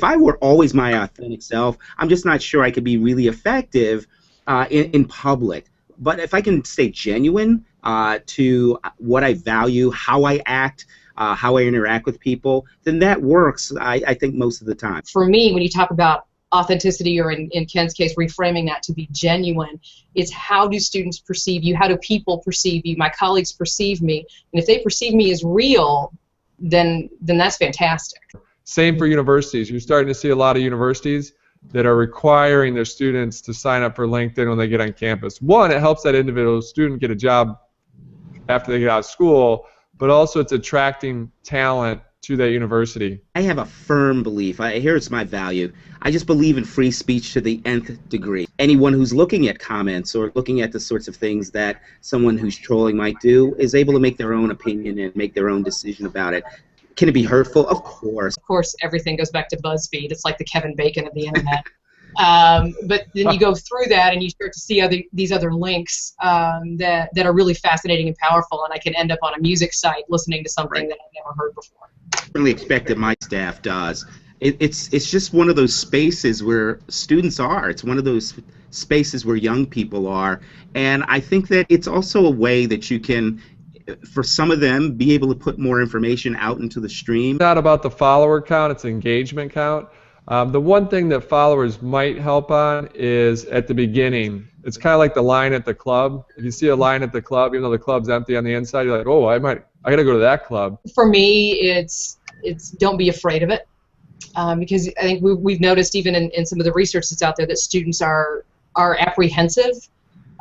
If I were always my authentic self, I'm just not sure I could be really effective in public. But if I can stay genuine to what I value, how I act, how I interact with people, then that works, I think, most of the time. For me, when you talk about authenticity, or in Ken's case, reframing that to be genuine, it's how do students perceive you? How do people perceive you? My colleagues perceive me. And if they perceive me as real, then that's fantastic. Same for universities. You're starting to see a lot of universities that are requiring their students to sign up for LinkedIn when they get on campus. One, it helps that individual student get a job after they get out of school, but also it's attracting talent to that university. I have a firm belief, here it's my value, I just believe in free speech to the nth degree. Anyone who's looking at comments or looking at the sorts of things that someone who's trolling might do is able to make their own opinion and make their own decision about it. Can it be hurtful? Of course. Of course, everything goes back to BuzzFeed. It's like the Kevin Bacon of the internet. But then you go through that and you start to see these other links that are really fascinating and powerful, and I can end up on a music site listening to something that I've never heard before. I certainly expect that my staff does. It's just one of those spaces where students are. It's one of those spaces where young people are, and I think that it's also a way that you can, for some of them, be able to put more information out into the stream. It's not about the follower count, it's engagement count. The one thing that followers might help on is at the beginning. It's kind of like the line at the club. If you see a line at the club, even though the club's empty on the inside, you're like, oh, I gotta go to that club. For me, it's don't be afraid of it, because I think we've noticed even in some of the research that's out there that students are apprehensive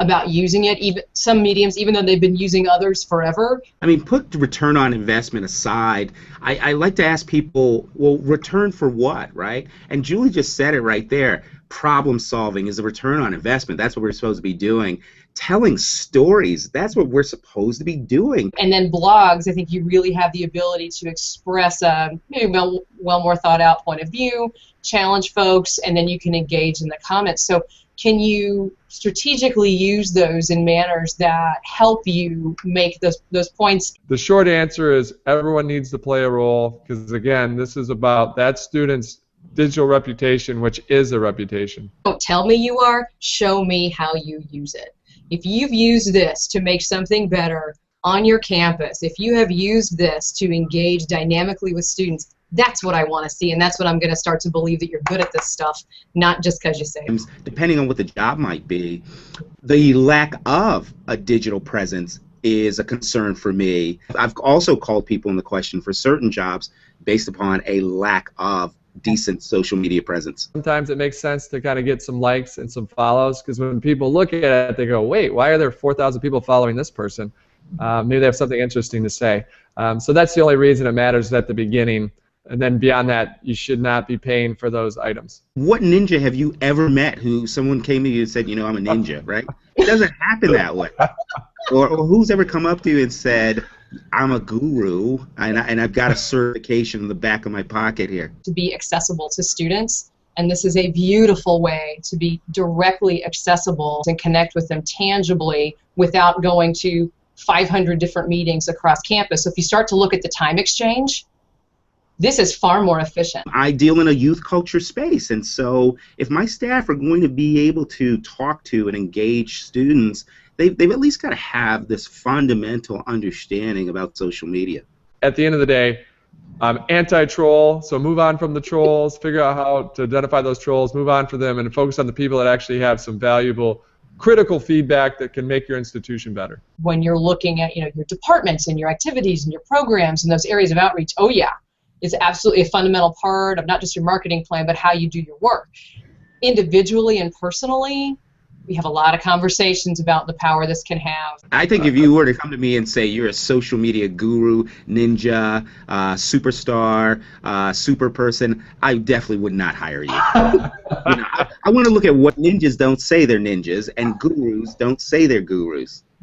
about using it, even some mediums, even though they've been using others forever. I mean, put return on investment aside, I like to ask people, well, return for what, right? And Julie just said it right there. Problem solving is a return on investment. That's what we're supposed to be doing. Telling stories, that's what we're supposed to be doing. And then blogs, I think you really have the ability to express a maybe well more thought out point of view, challenge folks, and then you can engage in the comments. So can you strategically use those in manners that help you make those points? The short answer is everyone needs to play a role, because again, this is about that student's digital reputation, which is a reputation. Don't tell me you are, show me how you use it. If you've used this to make something better on your campus, if you have used this to engage dynamically with students, that's what I want to see, and that's what I'm going to start to believe that you're good at this stuff, not just because you say it. Depending on what the job might be, the lack of a digital presence is a concern for me. I've also called people into question for certain jobs based upon a lack of decent social media presence. Sometimes it makes sense to kind of get some likes and some follows, because when people look at it, they go, wait, why are there 4,000 people following this person? Maybe they have something interesting to say. So that's the only reason it matters at the beginning. And then beyond that, you should not be paying for those items. What ninja have you ever met who someone came to you and said, you know, I'm a ninja, right? It doesn't happen that way. Or who's ever come up to you and said, I'm a guru, and I've got a certification in the back of my pocket here. To be accessible to students, and this is a beautiful way to be directly accessible and connect with them tangibly without going to 500 different meetings across campus. So if you start to look at the time exchange, this is far more efficient. I deal in a youth culture space, and so if my staff are going to be able to talk to and engage students, they've at least got to have this fundamental understanding about social media. At the end of the day, I'm anti-troll, so move on from the trolls, figure out how to identify those trolls, move on for them, and focus on the people that actually have some valuable, critical feedback that can make your institution better. When you're looking at your departments and your activities and your programs and those areas of outreach, oh yeah, it's absolutely a fundamental part of not just your marketing plan, but how you do your work. Individually and personally, we have a lot of conversations about the power this can have. I think if you were to come to me and say you're a social media guru, ninja, superstar, super person, I definitely would not hire you. I want to look at what ninjas don't say they're ninjas, and gurus don't say they're gurus.